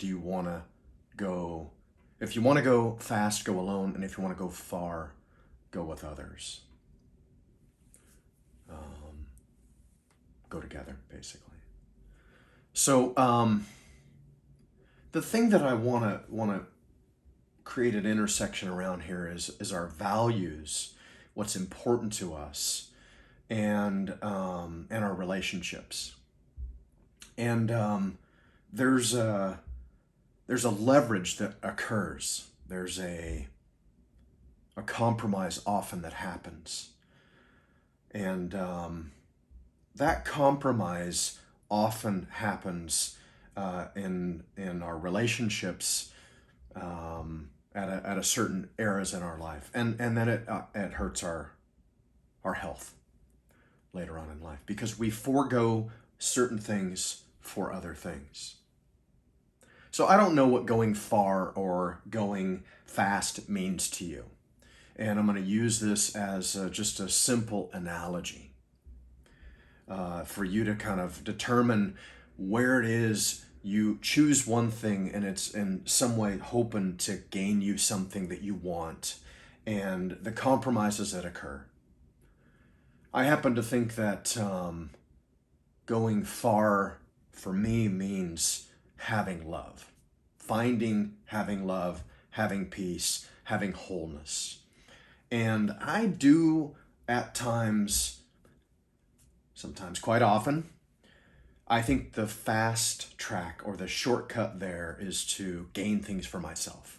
do you want to go? If you want to go fast, go alone. And if you want to go far, go with others. Go together, basically. So the thing that I want to create an intersection around here is our values, what's important to us, and our relationships. And there's a leverage that occurs. There's a compromise often that happens, and that compromise often happens in our relationships at a certain eras in our life, and then it hurts our health later on in life because we forego certain things for other things. So I don't know what going far or going fast means to you, and I'm going to use this as just a simple analogy for you to kind of determine where it is you choose one thing and it's in some way hoping to gain you something that you want, and the compromises that occur. I happen to think that going far for me means having love, having love, having peace, having wholeness. And I do at times, sometimes quite often, I think the fast track or the shortcut there is to gain things for myself.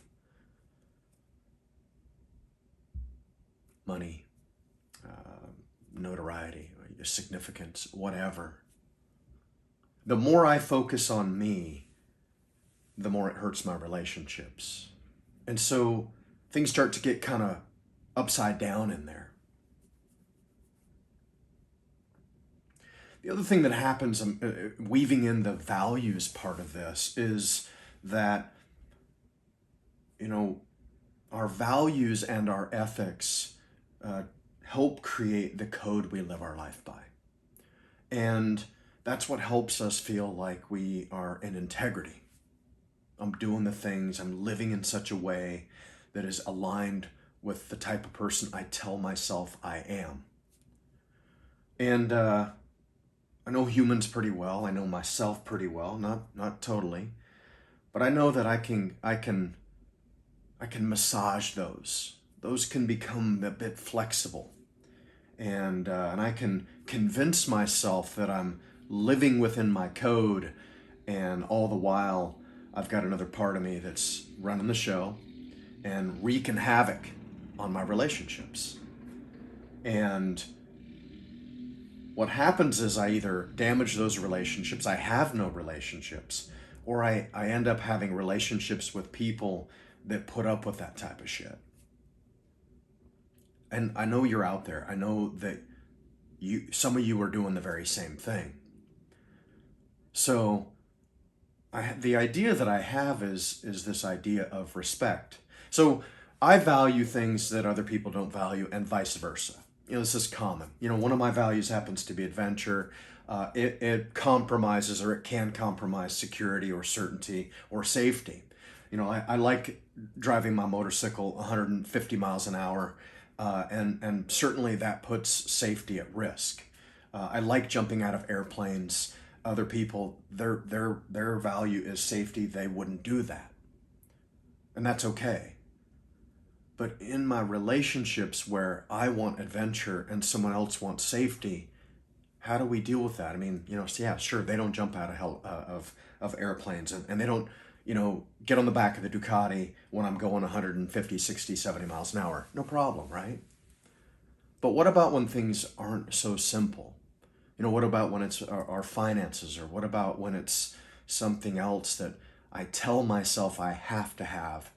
Money, notoriety, significance, whatever. The more I focus on me, the more it hurts my relationships. And so things start to get kind of upside down in there. The other thing that happens, weaving in the values part of this, is that, our values and our ethics help create the code we live our life by. And that's what helps us feel like we are in integrity. I'm doing the things, I'm living in such a way that is aligned with the type of person I tell myself I am. And I know humans pretty well. I know myself pretty well, not totally, but I know that I can massage those. Those can become a bit flexible, and I can convince myself that I'm living within my code, and all the while I've got another part of me that's running the show and wreaking havoc on my relationships. And what happens is I either damage those relationships, I have no relationships, or I end up having relationships with people that put up with that type of shit. And I know you're out there. I know that some of you are doing the very same thing. So the idea that I have is this idea of respect. So I value things that other people don't value, and vice versa. This is common. One of my values happens to be adventure. It compromises, or it can compromise, security or certainty or safety. I like driving my motorcycle 150 miles an hour, and certainly that puts safety at risk. I like jumping out of airplanes. Other people, their value is safety. They wouldn't do that, and that's okay. But in my relationships where I want adventure and someone else wants safety, how do we deal with that? I mean, yeah, sure, they don't jump out of airplanes, and they don't, get on the back of the Ducati when I'm going 150, 60, 70 miles an hour. No problem, right? But what about when things aren't so simple? What about when it's our finances, or what about when it's something else that I tell myself I have to have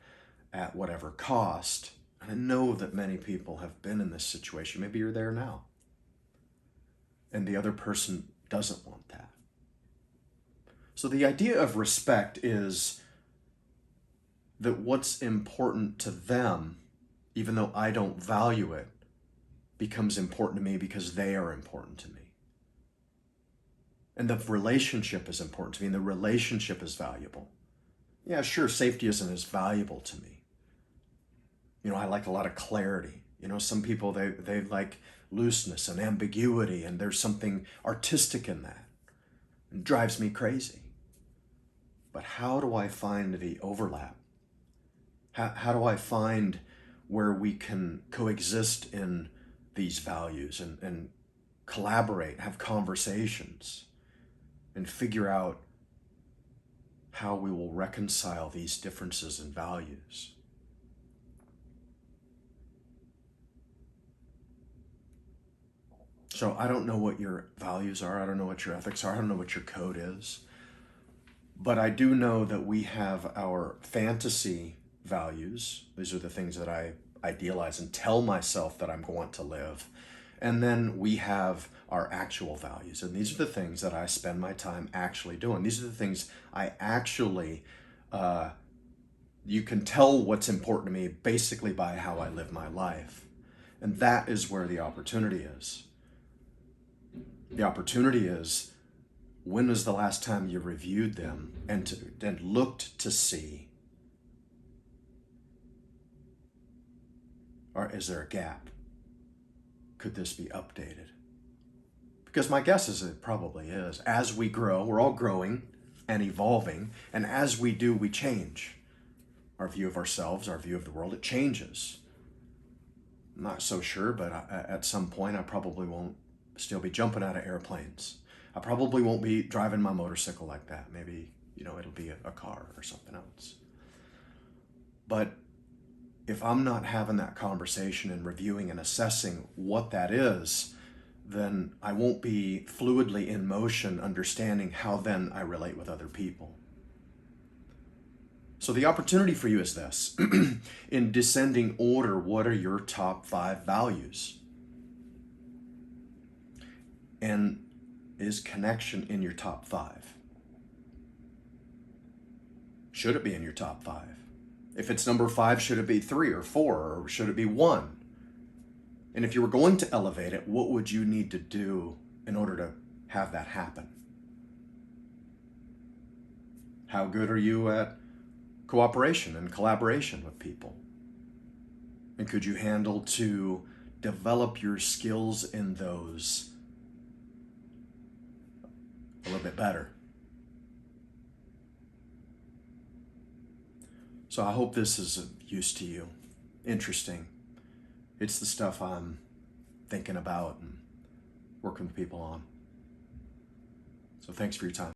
at whatever cost? And I know that many people have been in this situation. Maybe you're there now, and the other person doesn't want that. So the idea of respect is that what's important to them, even though I don't value it, becomes important to me because they are important to me. And the relationship is important to me, and the relationship is valuable. Yeah, sure, safety isn't as valuable to me. I like a lot of clarity. Some people, they like looseness and ambiguity, and there's something artistic in that. It drives me crazy. But how do I find the overlap? How do I find where we can coexist in these values and collaborate, have conversations, and figure out how we will reconcile these differences in values? So I don't know what your values are. I don't know what your ethics are. I don't know what your code is. But I do know that we have our fantasy values. These are the things that I idealize and tell myself that I'm going to live. And then we have our actual values. And these are the things that I spend my time actually doing. These are the things I actually, you can tell what's important to me basically by how I live my life. And that is where the opportunity is. The opportunity is, when was the last time you reviewed them and looked to see, or is there a gap? Could this be updated? Because my guess is it probably is. As we grow, we're all growing and evolving, and as we do, we change. Our view of ourselves, our view of the world, it changes. I'm not so sure, but at some point I probably won't still be jumping out of airplanes. I probably won't be driving my motorcycle like that. Maybe, it'll be a car or something else. But if I'm not having that conversation and reviewing and assessing what that is, then I won't be fluidly in motion, understanding how then I relate with other people. So the opportunity for you is this. In descending order, what are your top 5 values? And is connection in your top 5? Should it be in your top 5? If it's number 5, should it be 3 or 4, or should it be 1? And if you were going to elevate it, what would you need to do in order to have that happen? How good are you at cooperation and collaboration with people? And could you handle to develop your skills in those a little bit better? So I hope this is of use to you. Interesting. It's the stuff I'm thinking about and working with people on. So thanks for your time.